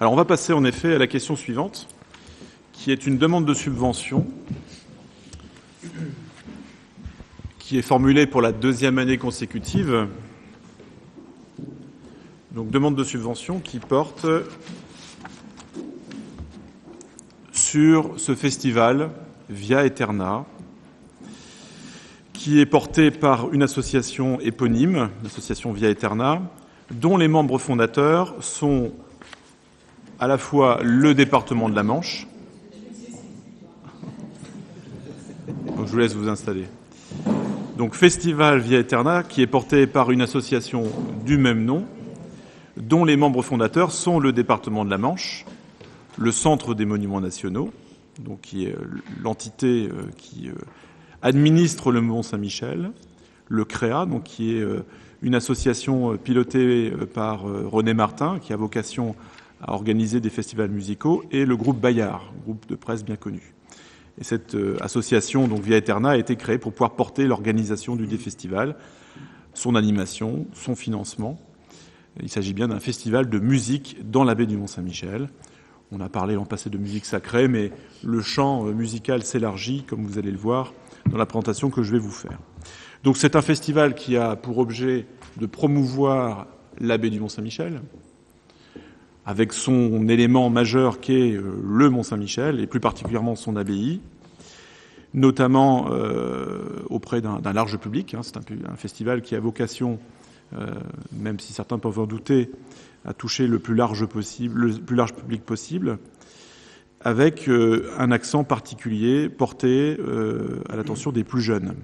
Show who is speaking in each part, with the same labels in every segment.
Speaker 1: Alors on va passer en effet à la question suivante, qui est une demande de subvention qui est formulée pour la 2e année consécutive. Donc demande de subvention qui porte sur ce festival Via Aeterna, qui est porté par une association éponyme, l'association Via Aeterna, dont les membres fondateurs sont à la fois le département de la Manche. Donc je vous laisse vous installer. Donc Festival Via Aeterna, qui est porté par une association du même nom, dont les membres fondateurs sont le département de la Manche, le Centre des Monuments Nationaux, donc qui est l'entité qui administre le Mont-Saint-Michel, le CREA, donc qui est une association pilotée par René Martin, qui a vocation à organiser des festivals musicaux, et le groupe Bayard, groupe de presse bien connu. Et cette association, donc Via Aeterna, a été créée pour pouvoir porter l'organisation du festival, son animation, son financement. Il s'agit bien d'un festival de musique dans la baie du Mont-Saint-Michel. On a parlé l'an passé de musique sacrée, mais le champ musical s'élargit, comme vous allez le voir, dans la présentation que je vais vous faire. Donc c'est un festival qui a pour objet de promouvoir la baie du Mont-Saint-Michel, avec son élément majeur qu'est le Mont-Saint-Michel, et plus particulièrement son abbaye, notamment auprès d'un large public. C'est un festival qui a vocation, même si certains peuvent en douter, à toucher le plus large public possible, avec un accent particulier porté à l'attention des plus jeunes.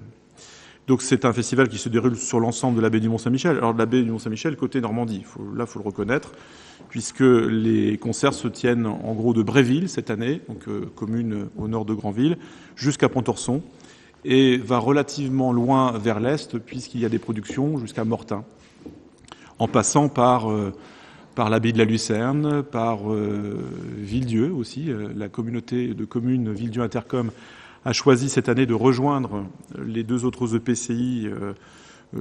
Speaker 1: Donc c'est un festival qui se déroule sur l'ensemble de la baie du Mont-Saint-Michel. Alors de la baie du Mont-Saint-Michel, côté Normandie, il faut le reconnaître, puisque les concerts se tiennent en gros de Bréville cette année, donc commune au nord de Granville, jusqu'à Pontorson, et va relativement loin vers l'est, puisqu'il y a des productions jusqu'à Mortain, en passant par l'abbaye de la Lucerne, par Villedieu aussi. La communauté de communes Villedieu Intercom a choisi cette année de rejoindre les 2 autres EPCI,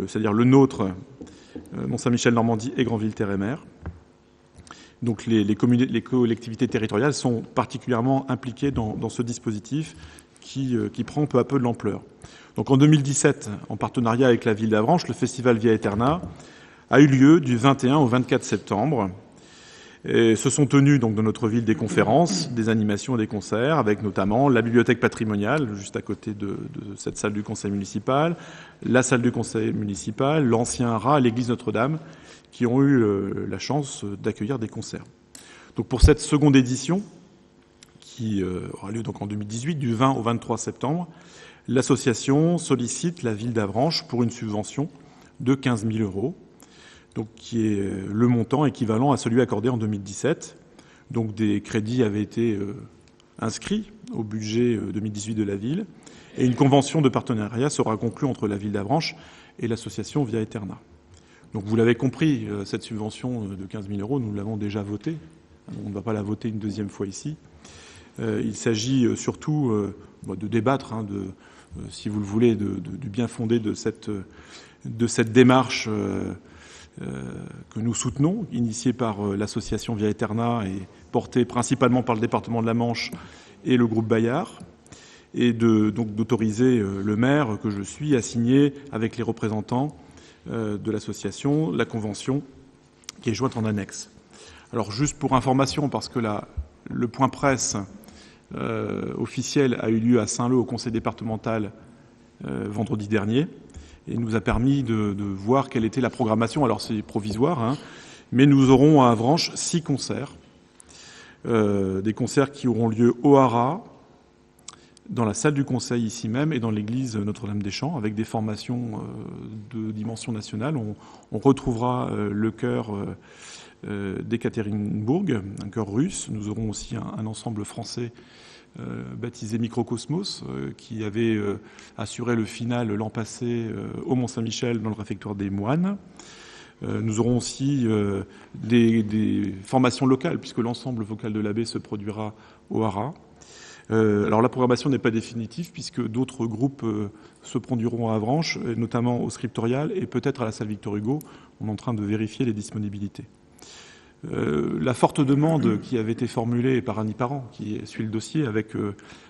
Speaker 1: c'est-à-dire le nôtre, Mont-Saint-Michel Normandie et Granville-Terre-et-Mer. Donc les collectivités territoriales sont particulièrement impliquées dans ce dispositif qui prend peu à peu de l'ampleur. Donc en 2017, en partenariat avec la ville d'Avranches, le festival Via Aeterna a eu lieu du 21 au 24 septembre. Et se sont tenues donc dans notre ville des conférences, des animations et des concerts, avec notamment la bibliothèque patrimoniale, juste à côté de cette salle du conseil municipal, la salle du conseil municipal, l'ancien rat, l'église Notre-Dame, qui ont eu la chance d'accueillir des concerts. Donc pour cette seconde édition, qui aura lieu donc en 2018, du 20 au 23 septembre, l'association sollicite la ville d'Avranches pour une subvention de 15 000 €, donc qui est le montant équivalent à celui accordé en 2017. Donc des crédits avaient été inscrits au budget 2018 de la ville, et une convention de partenariat sera conclue entre la ville d'Avranches et l'association Via Aeterna. Donc vous l'avez compris, cette subvention de 15 000 €, nous l'avons déjà votée. On ne va pas la voter une deuxième fois ici. Il s'agit surtout de débattre, si vous le voulez, du bien fondé de cette démarche que nous soutenons, initiée par l'association Via Aeterna et portée principalement par le département de la Manche et le groupe Bayard, et donc d'autoriser le maire que je suis à signer avec les représentants de l'association la convention qui est jointe en annexe. Alors juste pour information, parce que le point presse officiel a eu lieu à Saint-Lô au conseil départemental vendredi dernier, et nous a permis de voir quelle était la programmation. Alors c'est provisoire, mais nous aurons à Avranches 6 concerts, des concerts qui auront lieu au Haras, dans la salle du conseil ici même et dans l'église Notre-Dame-des-Champs, avec des formations de dimension nationale. On retrouvera le chœur d'Ekaterinbourg, un chœur russe. Nous aurons aussi un ensemble français baptisé Microcosmos, qui avait assuré le final l'an passé au Mont-Saint-Michel dans le réfectoire des moines. Nous aurons aussi des formations locales, puisque l'ensemble vocal de l'abbé se produira au Haras. Alors la programmation n'est pas définitive, puisque d'autres groupes se produiront à Avranches, notamment au Scriptorial et peut-être à la salle Victor Hugo. On est en train de vérifier les disponibilités. La forte demande qui avait été formulée par Annie Parent, qui suit le dossier avec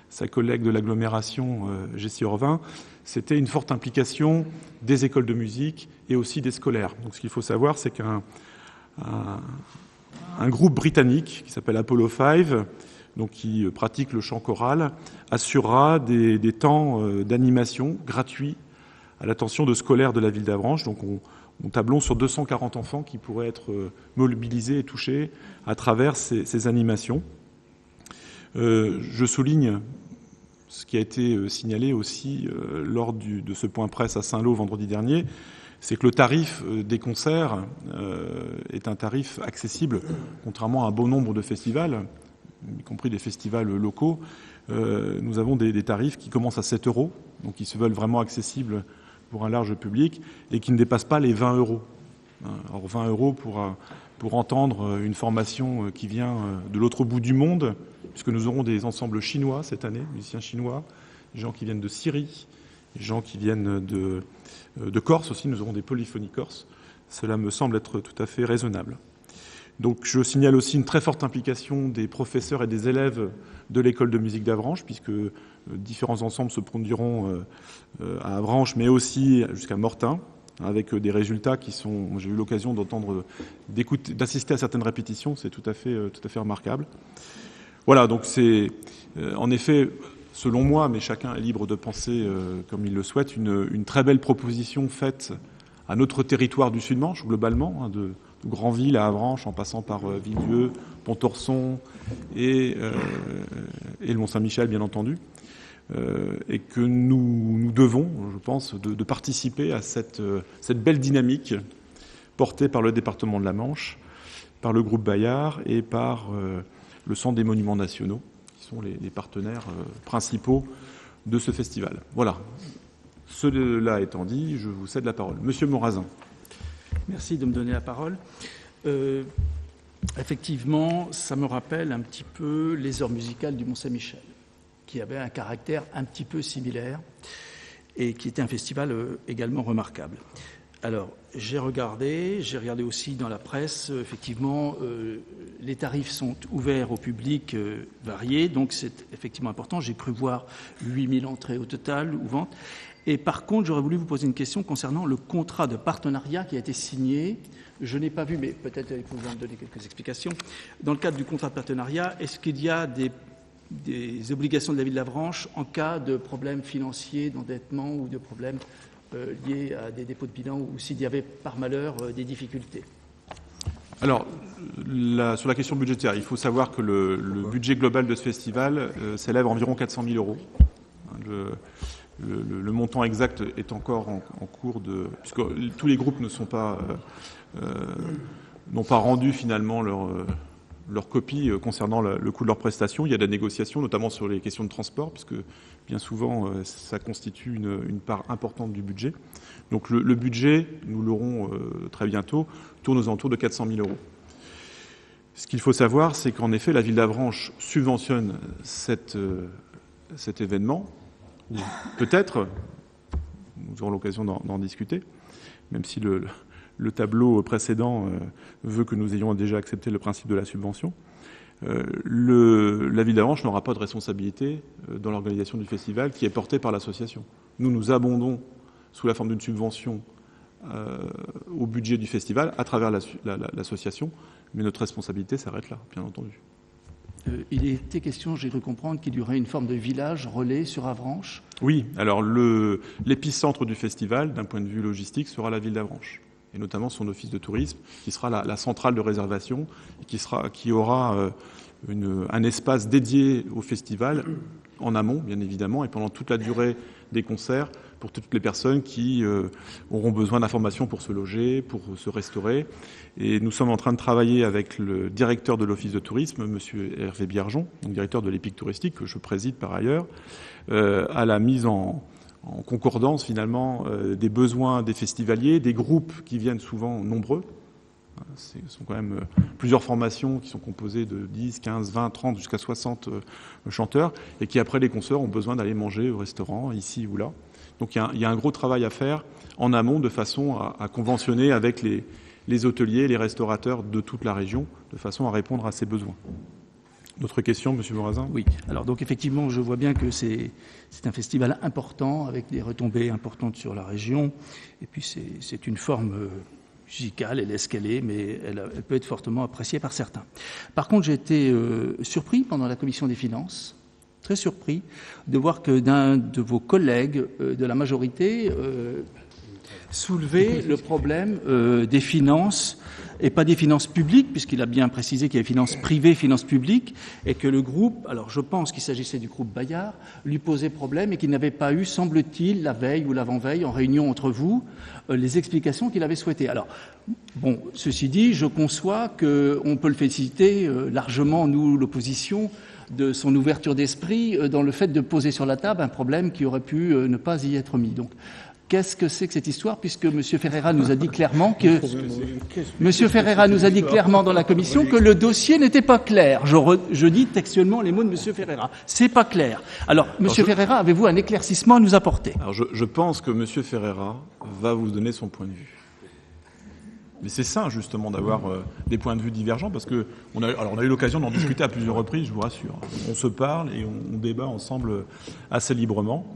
Speaker 1: sa collègue de l'agglomération, Jessie Orvin, c'était une forte implication des écoles de musique et aussi des scolaires. Donc ce qu'il faut savoir, c'est qu'un groupe britannique qui s'appelle Apollo 5, donc qui pratique le chant choral, assurera des temps d'animation gratuits à l'attention de scolaires de la ville d'Avranches. Donc nous tablons sur 240 enfants qui pourraient être mobilisés et touchés à travers ces animations. Je souligne ce qui a été signalé aussi lors de ce point presse à Saint-Lô vendredi dernier, c'est que le tarif des concerts est un tarif accessible, contrairement à un bon nombre de festivals, y compris des festivals locaux. Nous avons des tarifs qui commencent à 7 €, donc qui se veulent vraiment accessibles pour un large public et qui ne dépassent pas les 20 €. Alors 20 € pour entendre une formation qui vient de l'autre bout du monde, puisque nous aurons des ensembles chinois cette année, musiciens chinois, des gens qui viennent de Syrie, des gens qui viennent de Corse aussi, nous aurons des polyphonies corses. Cela me semble être tout à fait raisonnable. Donc je signale aussi une très forte implication des professeurs et des élèves de l'école de musique d'Avranches, puisque différents ensembles se produiront à Avranches, mais aussi jusqu'à Mortain, avec des résultats qui sont, j'ai eu l'occasion d'entendre, d'assister à certaines répétitions, c'est tout à fait remarquable. Voilà, donc c'est en effet, selon moi, mais chacun est libre de penser comme il le souhaite, une très belle proposition faite à notre territoire du Sud-Manche, globalement, de Granville à Avranches, en passant par Villedieu, Pontorson et le Mont-Saint-Michel, bien entendu. Et que nous devons, je pense, de participer à cette belle dynamique portée par le département de la Manche, par le groupe Bayard et par le Centre des Monuments Nationaux, qui sont les partenaires principaux de ce festival. Voilà. Cela étant dit, je vous cède la parole. Monsieur Morazin.
Speaker 2: Merci de me donner la parole. Effectivement, ça me rappelle un petit peu les heures musicales du Mont-Saint-Michel, qui avait un caractère un petit peu similaire et qui était un festival également remarquable. Alors, j'ai regardé aussi dans la presse, effectivement, les tarifs sont ouverts au public varié, donc c'est effectivement important. J'ai cru voir 8000 entrées au total ou ventes. Et par contre, j'aurais voulu vous poser une question concernant le contrat de partenariat qui a été signé. Je n'ai pas vu, mais peut-être que vous en donner quelques explications. Dans le cadre du contrat de partenariat, est-ce qu'il y a des obligations de la ville d'Avranches en cas de problèmes financiers, d'endettement ou de problèmes liés à des dépôts de bilan ou s'il y avait par malheur des difficultés?
Speaker 1: Alors, sur la question budgétaire, il faut savoir que le budget global de ce festival s'élève à environ 400 000 €. Le montant exact est encore en cours puisque tous les groupes n'ont pas rendu finalement leur copie concernant le coût de leurs prestations. Il y a des négociations, notamment sur les questions de transport, puisque bien souvent, ça constitue une part importante du budget. Donc le budget, nous l'aurons très bientôt, tourne aux alentours de 400 000 €. Ce qu'il faut savoir, c'est qu'en effet, la ville d'Avranches subventionne cet événement. Peut-être, nous aurons l'occasion d'en discuter, même si le tableau précédent veut que nous ayons déjà accepté le principe de la subvention. La ville d'Avranches n'aura pas de responsabilité dans l'organisation du festival qui est portée par l'association. Nous abondons sous la forme d'une subvention au budget du festival à travers l'association, mais notre responsabilité s'arrête là, bien entendu.
Speaker 2: Il était question, j'ai cru comprendre, qu'il y aurait une forme de village relais sur Avranches.
Speaker 1: Oui, alors l'épicentre du festival, d'un point de vue logistique, sera la ville d'Avranches, et notamment son office de tourisme, qui sera la centrale de réservation, et qui aura un espace dédié au festival, en amont, bien évidemment, et pendant toute la durée des concerts, pour toutes les personnes qui auront besoin d'informations pour se loger, pour se restaurer. Et nous sommes en train de travailler avec le directeur de l'Office de tourisme, M. Hervé Biarjon, donc directeur de l'EPIC touristique, que je préside par ailleurs, à la mise en concordance finalement des besoins des festivaliers, des groupes qui viennent souvent nombreux. Ce sont quand même plusieurs formations qui sont composées de 10, 15, 20, 30, jusqu'à 60 chanteurs, et qui après les concerts ont besoin d'aller manger au restaurant, ici ou là. Donc il y a un gros travail à faire en amont de façon à conventionner avec les hôteliers, les restaurateurs de toute la région, de façon à répondre à ces besoins. D'autres questions, M. Morazin ?
Speaker 2: Oui. Alors, donc, effectivement, je vois bien que c'est un festival important, avec des retombées importantes sur la région. Et puis, c'est une forme musicale, elle est ce qu'elle est, mais elle peut être fortement appréciée par certains. Par contre, j'ai été surpris pendant la commission des finances, très surpris, de voir que d'un de vos collègues de la majorité soulevait le problème des finances, et pas des finances publiques, puisqu'il a bien précisé qu'il y avait finances privées, finances publiques, et que le groupe, alors je pense qu'il s'agissait du groupe Bayard, lui posait problème et qu'il n'avait pas eu, semble-t-il, la veille ou l'avant-veille, en réunion entre vous, les explications qu'il avait souhaitées. Alors, bon, ceci dit, je conçois qu'on peut le féliciter largement, nous, l'opposition, de son ouverture d'esprit dans le fait de poser sur la table un problème qui aurait pu ne pas y être mis. Donc, qu'est-ce que c'est que cette histoire, puisque M. Ferreira nous a dit clairement que dans la commission que le dossier n'était pas clair. Je dis textuellement les mots de M. Ferreira. C'est pas clair. Alors, M. Ferreira, avez-vous un éclaircissement à nous apporter ?
Speaker 1: Alors, je pense que M. Ferreira va vous donner son point de vue. Mais c'est sain, justement, d'avoir des points de vue divergents, parce que on a eu l'occasion d'en discuter à plusieurs reprises, je vous rassure. On se parle et on débat ensemble assez librement.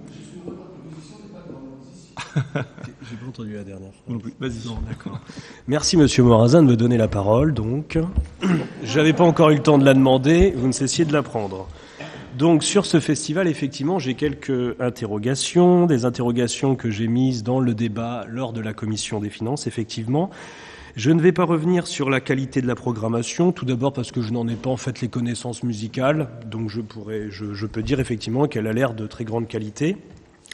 Speaker 3: J'ai pas entendu la dernière fois.
Speaker 1: Vas-y.
Speaker 3: Non, d'accord. Merci Monsieur Morazin de me donner la parole. Donc, j'avais pas encore eu le temps de la demander. Vous ne cessiez de la prendre. Donc, sur ce festival, effectivement, j'ai quelques interrogations, des interrogations que j'ai mises dans le débat lors de la commission des finances. Effectivement, je ne vais pas revenir sur la qualité de la programmation. Tout d'abord parce que je n'en ai pas en fait les connaissances musicales. Donc, je peux dire effectivement qu'elle a l'air de très grande qualité.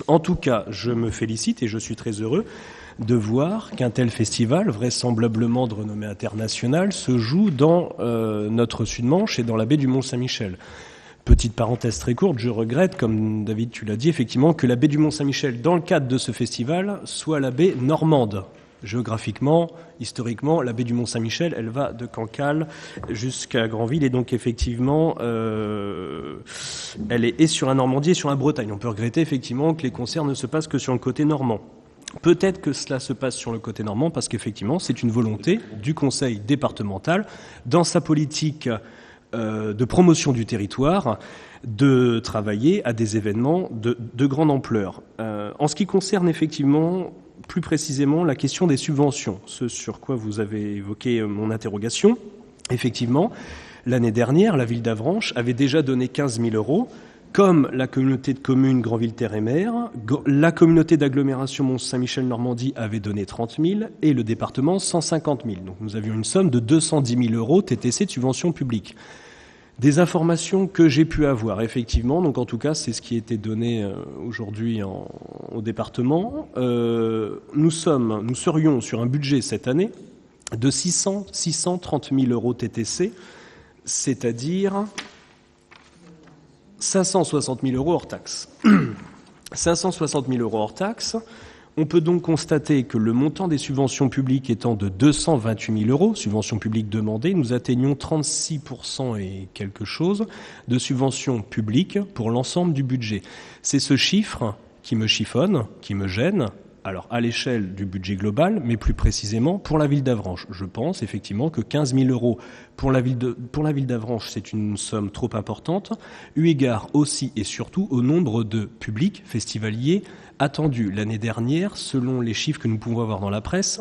Speaker 3: En tout cas, je me félicite et je suis très heureux de voir qu'un tel festival, vraisemblablement de renommée internationale, se joue dans notre Sud-Manche et dans la baie du Mont-Saint-Michel. Petite parenthèse très courte, je regrette, comme David tu l'as dit, effectivement, que la baie du Mont-Saint-Michel, dans le cadre de ce festival, soit la baie normande. Géographiquement, historiquement, la baie du Mont-Saint-Michel, elle va de Cancale jusqu'à Granville, et donc effectivement, elle est sur la Normandie et sur la Bretagne. On peut regretter effectivement que les concerts ne se passent que sur le côté normand. Peut-être que cela se passe sur le côté normand parce qu'effectivement, c'est une volonté du conseil départemental, dans sa politique de promotion du territoire, de travailler à des événements de grande ampleur. En ce qui concerne effectivement plus précisément la question des subventions, ce sur quoi vous avez évoqué mon interrogation. Effectivement, l'année dernière, la ville d'Avranches avait déjà donné 15 000 €, comme la communauté de communes Granville-Terre-et-Mer, la communauté d'agglomération Mont-Saint-Michel-Normandie avait donné 30 000 et le département 150 000. Donc nous avions une somme de 210 000 € TTC de subventions publiques. Des informations que j'ai pu avoir, effectivement, donc en tout cas, c'est ce qui a été donné aujourd'hui au département. Nous serions sur un budget cette année de 630 000 € TTC, c'est-à-dire 560 000 € hors taxes. 560 000 € hors taxes. On peut donc constater que le montant des subventions publiques étant de 228 000 €, subventions publiques demandées, nous atteignons 36% et quelque chose de subventions publiques pour l'ensemble du budget. C'est ce chiffre qui me chiffonne, qui me gêne, alors à l'échelle du budget global, mais plus précisément pour la ville d'Avranches. Je pense effectivement que 15 000 € pour la ville d'Avranches, c'est une somme trop importante, eu égard aussi et surtout au nombre de publics festivaliers attendus. L'année dernière, selon les chiffres que nous pouvons avoir dans la presse,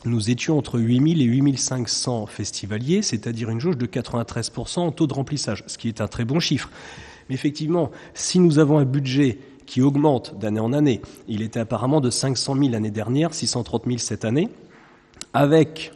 Speaker 3: nous étions entre 8 000 et 8 500 festivaliers, c'est-à-dire une jauge de 93% en taux de remplissage, ce qui est un très bon chiffre. Mais effectivement, si nous avons un budget qui augmente d'année en année, il était apparemment de 500 000 l'année dernière, 630 000 cette année, avec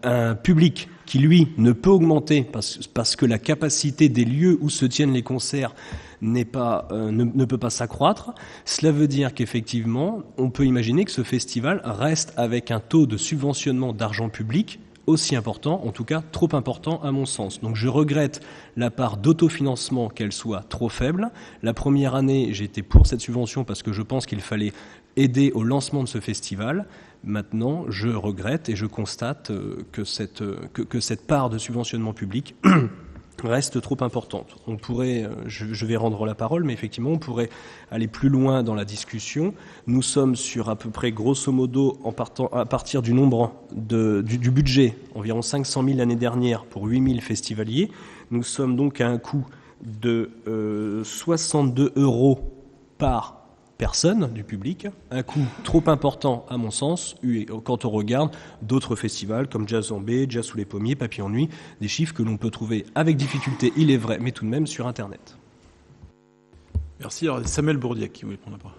Speaker 3: un public qui, lui, ne peut augmenter parce que la capacité des lieux où se tiennent les concerts ne peut pas s'accroître. Cela veut dire qu'effectivement, on peut imaginer que ce festival reste avec un taux de subventionnement d'argent public aussi important, en tout cas trop important à mon sens. Donc je regrette la part d'autofinancement qu'elle soit trop faible. La première année, j'étais pour cette subvention parce que je pense qu'il fallait aider au lancement de ce festival. Maintenant, je regrette et je constate que cette part de subventionnement public reste trop importante. On pourrait, je vais rendre la parole, mais effectivement, on pourrait aller plus loin dans la discussion. Nous sommes sur à peu près, grosso modo, à partir du nombre du budget, environ 500 000 l'année dernière pour 8 000 festivaliers. Nous sommes donc à un coût de 62 € par personne du public, un coût trop important à mon sens quand on regarde d'autres festivals comme Jazz en B, Jazz sous les pommiers, Papillon Nuit, des chiffres que l'on peut trouver avec difficulté, il est vrai, mais tout de même sur Internet.
Speaker 1: Merci. Alors, Samuel Bourdiac qui voulait prendre la parole.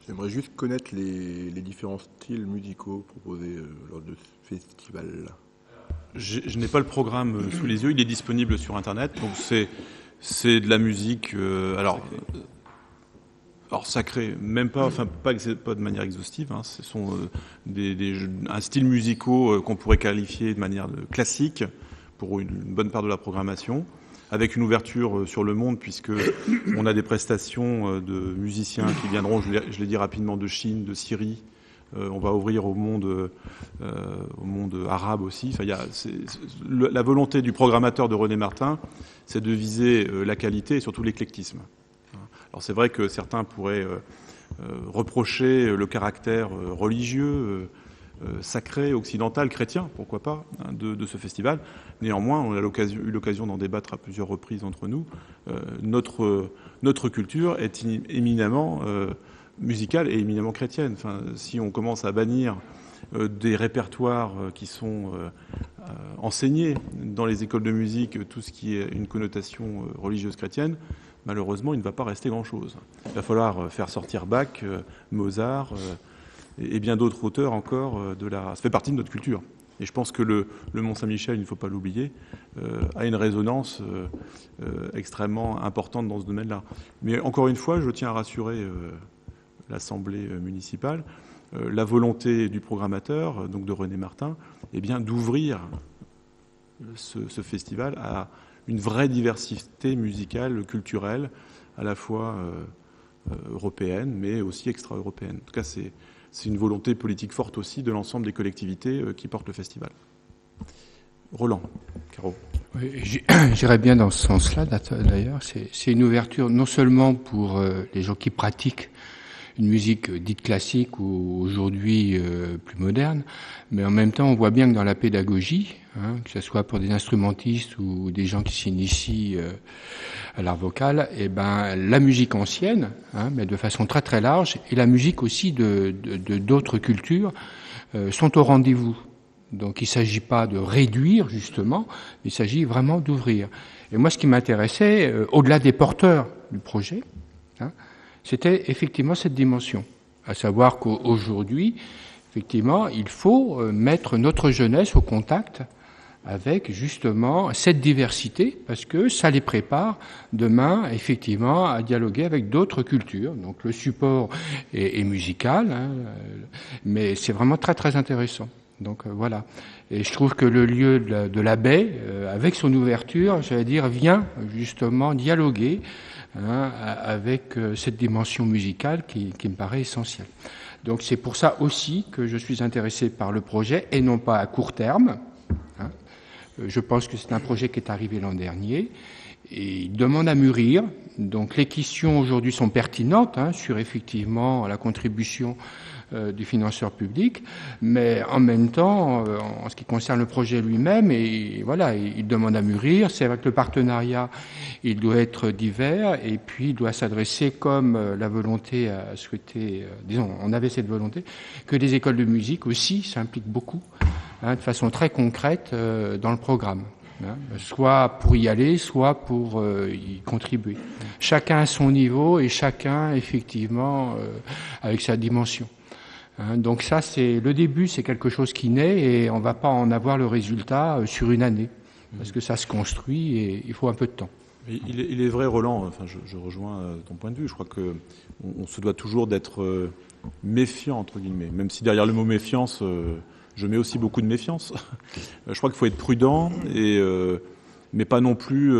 Speaker 4: J'aimerais juste connaître les différents styles musicaux proposés lors de ce festival-là.
Speaker 1: Je n'ai pas le programme sous les yeux, il est disponible sur Internet, donc c'est de la musique, alors sacrée, même pas, enfin pas de manière exhaustive. Hein, ce sont un style musicaux qu'on pourrait qualifier de manière classique pour une bonne part de la programmation, avec une ouverture sur le monde, puisque on a des prestations de musiciens qui viendront, je l'ai dit rapidement, de Chine, de Syrie. On va ouvrir au monde arabe aussi. Enfin, la volonté du programmateur de René Martin, c'est de viser la qualité et surtout l'éclectisme. Alors c'est vrai que certains pourraient reprocher le caractère religieux, sacré, occidental, chrétien, pourquoi pas, hein, de ce festival. Néanmoins, on a eu l'occasion d'en débattre à plusieurs reprises entre nous. Notre culture est éminemment musicale et éminemment chrétienne. Enfin, si on commence à bannir des répertoires qui sont enseignés dans les écoles de musique, tout ce qui est une connotation religieuse chrétienne, malheureusement, il ne va pas rester grand-chose. Il va falloir faire sortir Bach, Mozart et bien d'autres auteurs encore. Ça fait partie de notre culture. Et je pense que le Mont-Saint-Michel, il ne faut pas l'oublier, a une résonance extrêmement importante dans ce domaine-là. Mais encore une fois, je tiens à rassurer l'Assemblée municipale, la volonté du programmateur, donc de René Martin, est bien d'ouvrir ce festival à une vraie diversité musicale, culturelle, à la fois européenne, mais aussi extra-européenne. En tout cas, c'est une volonté politique forte aussi de l'ensemble des collectivités qui portent le festival. Roland, Caro.
Speaker 5: Oui, j'irais bien dans ce sens-là, d'ailleurs. C'est une ouverture non seulement pour les gens qui pratiquent une musique dite classique ou aujourd'hui plus moderne, mais en même temps, on voit bien que dans la pédagogie, que ce soit pour des instrumentistes ou des gens qui s'initient à l'art vocal, et la musique ancienne, mais de façon très très large, et la musique aussi d'autres cultures sont au rendez-vous. Donc il ne s'agit pas de réduire justement, il s'agit vraiment d'ouvrir. Et moi, ce qui m'intéressait, au-delà des porteurs du projet, c'était effectivement cette dimension, à savoir qu'aujourd'hui, effectivement, il faut mettre notre jeunesse au contact avec justement cette diversité, parce que ça les prépare demain, effectivement, à dialoguer avec d'autres cultures. Donc le support est musical, mais c'est vraiment très très intéressant. Donc voilà. Et je trouve que le lieu de la baie, avec son ouverture, j'allais dire, vient justement dialoguer avec cette dimension musicale qui me paraît essentielle. Donc c'est pour ça aussi que je suis intéressé par le projet, et non pas à court terme. Je pense que c'est un projet qui est arrivé l'an dernier, et il demande à mûrir. Donc les questions aujourd'hui sont pertinentes sur effectivement la contribution du financeur public, mais en même temps, en ce qui concerne le projet lui-même, et voilà, il demande à mûrir. C'est vrai que le partenariat, il doit être divers, et puis il doit s'adresser, comme la volonté a souhaité, disons, on avait cette volonté, que les écoles de musique aussi s'impliquent beaucoup, de façon très concrète dans le programme. Soit pour y aller, soit pour y contribuer. Chacun à son niveau, et chacun, effectivement, avec sa dimension. Donc ça, c'est le début, c'est quelque chose qui naît, et on ne va pas en avoir le résultat sur une année, parce que ça se construit et il faut un peu de temps.
Speaker 1: Il est vrai, Roland, enfin, je rejoins ton point de vue. Je crois qu'on se doit toujours d'être méfiant, entre guillemets, même si derrière le mot méfiance, je mets aussi beaucoup de méfiance. Je crois qu'il faut être prudent, mais pas non plus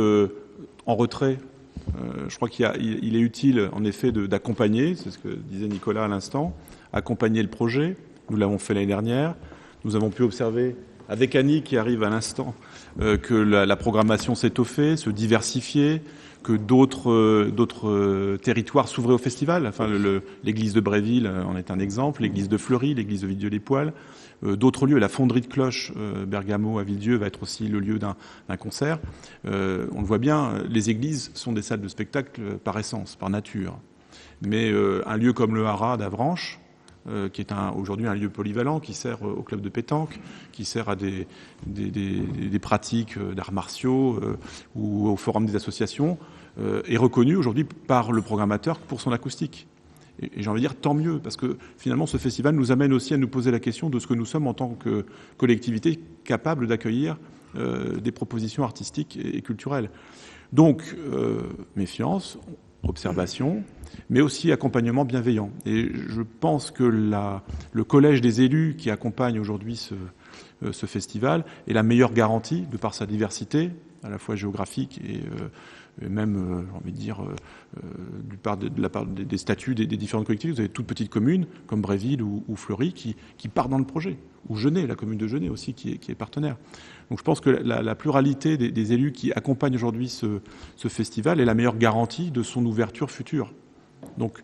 Speaker 1: en retrait. Je crois qu'il est utile, en effet, d'accompagner, c'est ce que disait Nicolas à l'instant, accompagner le projet. Nous l'avons fait l'année dernière. Nous avons pu observer avec Annie qui arrive à l'instant, que la programmation s'étoffait, se diversifiait, que d'autres territoires s'ouvraient au festival. Enfin, l'église de Bréville en est un exemple, l'église de Fleury, l'église de Villedieu-les-Poêles, d'autres lieux. La fonderie de cloches Bergamo à Villedieu va être aussi le lieu d'un concert. On le voit bien, les églises sont des salles de spectacle par essence, par nature. Mais un lieu comme le Haras d'Avranches, qui est aujourd'hui un lieu polyvalent, qui sert au club de pétanque, qui sert à des pratiques d'arts martiaux ou au forum des associations, est reconnu aujourd'hui par le programmateur pour son acoustique. Et j'ai envie de dire tant mieux, parce que finalement ce festival nous amène aussi à nous poser la question de ce que nous sommes en tant que collectivité capable d'accueillir des propositions artistiques et culturelles. Donc, méfiance, observation, mais aussi accompagnement bienveillant. Et je pense que le collège des élus qui accompagne aujourd'hui ce festival est la meilleure garantie, de par sa diversité, à la fois géographique et même, j'ai envie de dire, de la part des statuts des différentes collectivités. Vous avez toutes petites communes, comme Bréville ou Fleury, qui partent dans le projet. Ou Genêt, la commune de Genêt aussi, qui est partenaire. Donc je pense que la pluralité des élus qui accompagnent aujourd'hui ce festival est la meilleure garantie de son ouverture future. Donc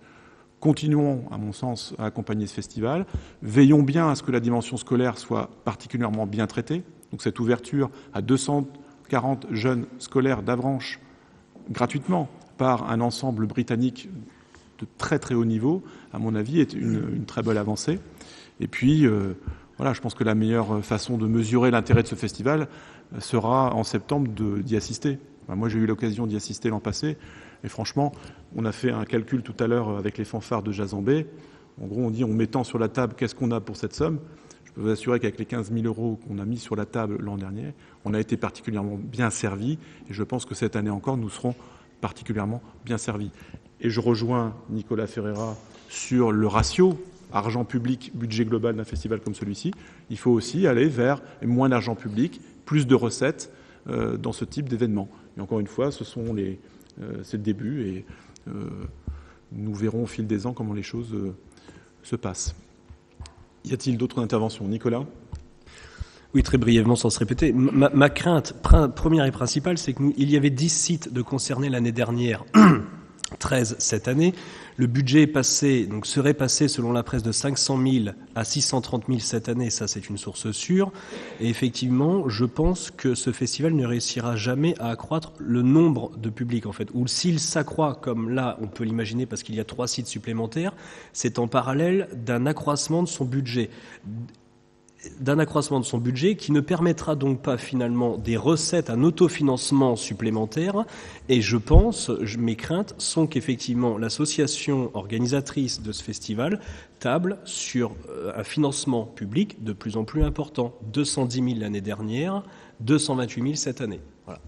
Speaker 1: continuons, à mon sens, à accompagner ce festival. Veillons bien à ce que la dimension scolaire soit particulièrement bien traitée. Donc cette ouverture à 240 jeunes scolaires d'Avranches, gratuitement, par un ensemble britannique de très très haut niveau, à mon avis, est une très belle avancée. Et puis, voilà, je pense que la meilleure façon de mesurer l'intérêt de ce festival sera en septembre d'y assister. Moi, j'ai eu l'occasion d'y assister l'an passé. Et franchement, on a fait un calcul tout à l'heure avec les fanfares de Jazambé. En gros, on dit, en mettant sur la table, qu'est-ce qu'on a pour cette somme ? Je peux vous assurer qu'avec les 15 000 € qu'on a mis sur la table l'an dernier, on a été particulièrement bien servi. Et je pense que cette année encore, nous serons particulièrement bien servis. Et je rejoins Nicolas Ferreira sur le ratio argent public, budget global d'un festival comme celui-ci. Il faut aussi aller vers moins d'argent public, plus de recettes dans ce type d'événement. Et encore une fois, c'est le début et nous verrons au fil des ans comment les choses se passent. Y a-t-il d'autres interventions ? Nicolas ?
Speaker 3: Oui, très brièvement, sans se répéter. Ma crainte première et principale, c'est qu'il y avait 10 sites de concernés l'année dernière, 13 cette année. Le budget serait passé, selon la presse, de 500 000 à 630 000 cette année. Ça, c'est une source sûre. Et effectivement, je pense que ce festival ne réussira jamais à accroître le nombre de publics, en fait. Ou s'il s'accroît, comme là, on peut l'imaginer, parce qu'il y a 3 sites supplémentaires, c'est en parallèle d'un accroissement de son budget. Qui ne permettra donc pas finalement des recettes, un autofinancement supplémentaire. Et je pense, mes craintes sont qu'effectivement l'association organisatrice de ce festival table sur un financement public de plus en plus important. 210 000 l'année dernière, 228 000 cette année. Voilà.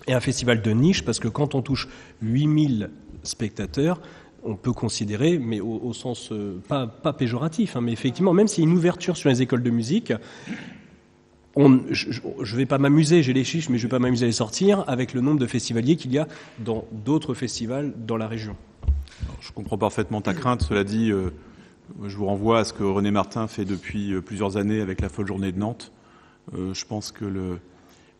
Speaker 3: Et un festival de niche, parce que quand on touche 8 000 spectateurs, on peut considérer, mais au sens pas péjoratif, mais effectivement, même s'il y a une ouverture sur les écoles de musique, je ne vais pas m'amuser, j'ai les chiffres, mais je ne vais pas m'amuser à les sortir avec le nombre de festivaliers qu'il y a dans d'autres festivals dans la région.
Speaker 1: Alors, je comprends parfaitement ta crainte. Cela dit, je vous renvoie à ce que René Martin fait depuis plusieurs années avec la Folle Journée de Nantes. Je pense que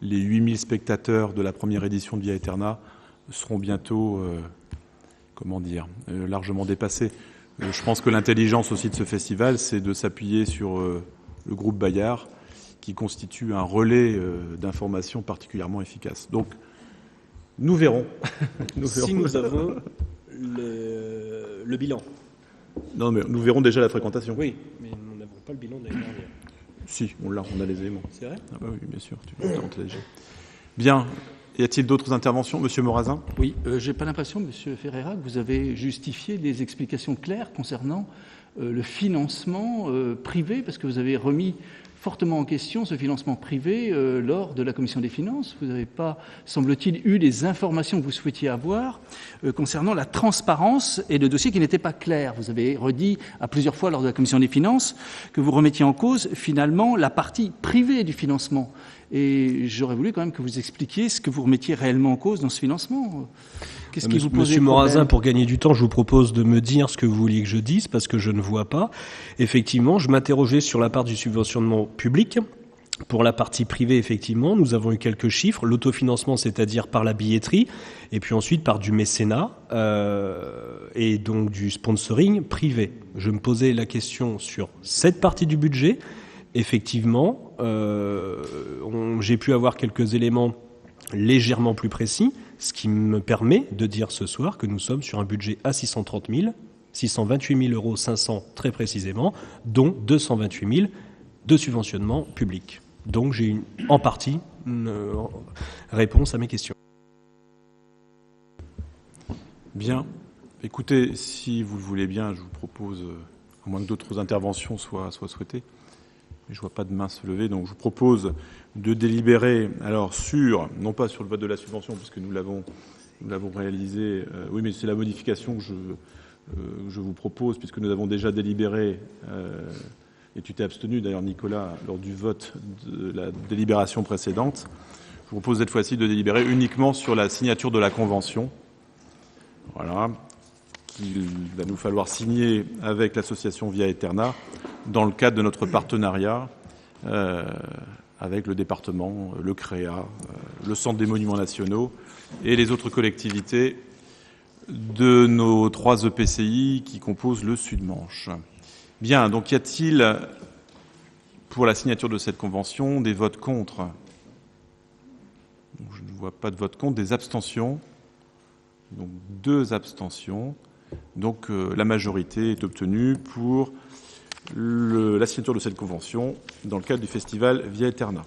Speaker 1: les 8000 spectateurs de la première édition de Via Eterna seront bientôt... largement dépassé. Je pense que l'intelligence aussi de ce festival, c'est de s'appuyer sur le groupe Bayard, qui constitue un relais d'information particulièrement efficace. Donc, nous verrons.
Speaker 3: Si nous avons le bilan.
Speaker 1: Non, mais nous verrons déjà la fréquentation.
Speaker 3: Oui, mais nous n'avons pas le bilan de l'année dernière.
Speaker 1: Si, on a les éléments.
Speaker 3: C'est vrai ?
Speaker 1: Ah bah oui, bien sûr. Tu peux t'engager. Bien. Y a-t-il d'autres interventions, Monsieur Morazin ?
Speaker 2: Oui, j'ai pas l'impression, Monsieur Ferreira, que vous avez justifié des explications claires concernant le financement privé, parce que vous avez remis fortement en question ce financement privé lors de la Commission des finances. Vous n'avez pas, semble-t-il, eu les informations que vous souhaitiez avoir concernant la transparence et le dossier qui n'était pas clair. Vous avez redit à plusieurs fois lors de la Commission des finances que vous remettiez en cause, finalement, la partie privée du financement. Et j'aurais voulu quand même que vous expliquiez ce que vous remettiez réellement en cause dans ce financement. Qu'est-ce qui vous pose
Speaker 3: Monsieur Morazin, pour gagner du temps, je vous propose de me dire ce que vous vouliez que je dise, parce que je ne vois pas. Effectivement, je m'interrogeais sur la part du subventionnement public. Pour la partie privée, effectivement, nous avons eu quelques chiffres. L'autofinancement, c'est-à-dire par la billetterie, et puis ensuite par du mécénat et donc du sponsoring privé. Je me posais la question sur cette partie du budget. Effectivement, j'ai pu avoir quelques éléments légèrement plus précis, ce qui me permet de dire ce soir que nous sommes sur un budget à 628 000 500 € très précisément, dont 228 000 de subventionnement public. Donc j'ai en partie une réponse à mes questions.
Speaker 1: Bien. Écoutez, si vous le voulez bien, je vous propose, à moins que d'autres interventions soient souhaitées, mais je ne vois pas de main se lever, donc je vous propose de délibérer, alors non pas sur le vote de la subvention, puisque nous l'avons réalisé, oui, mais c'est la modification que je vous propose, puisque nous avons déjà délibéré, et tu t'es abstenu d'ailleurs, Nicolas, lors du vote de la délibération précédente. Je vous propose cette fois-ci de délibérer uniquement sur la signature de la convention. Voilà, qu'il va nous falloir signer avec l'association Via Aeterna dans le cadre de notre partenariat avec le département, le CREA, le Centre des Monuments Nationaux et les autres collectivités de nos 3 EPCI qui composent le Sud-Manche. Bien, donc y a-t-il, pour la signature de cette convention, des votes contre ? Je ne vois pas de vote contre. Des abstentions ? Donc 2 abstentions. Donc la majorité est obtenue pour la signature de cette convention dans le cadre du festival Via Aeterna.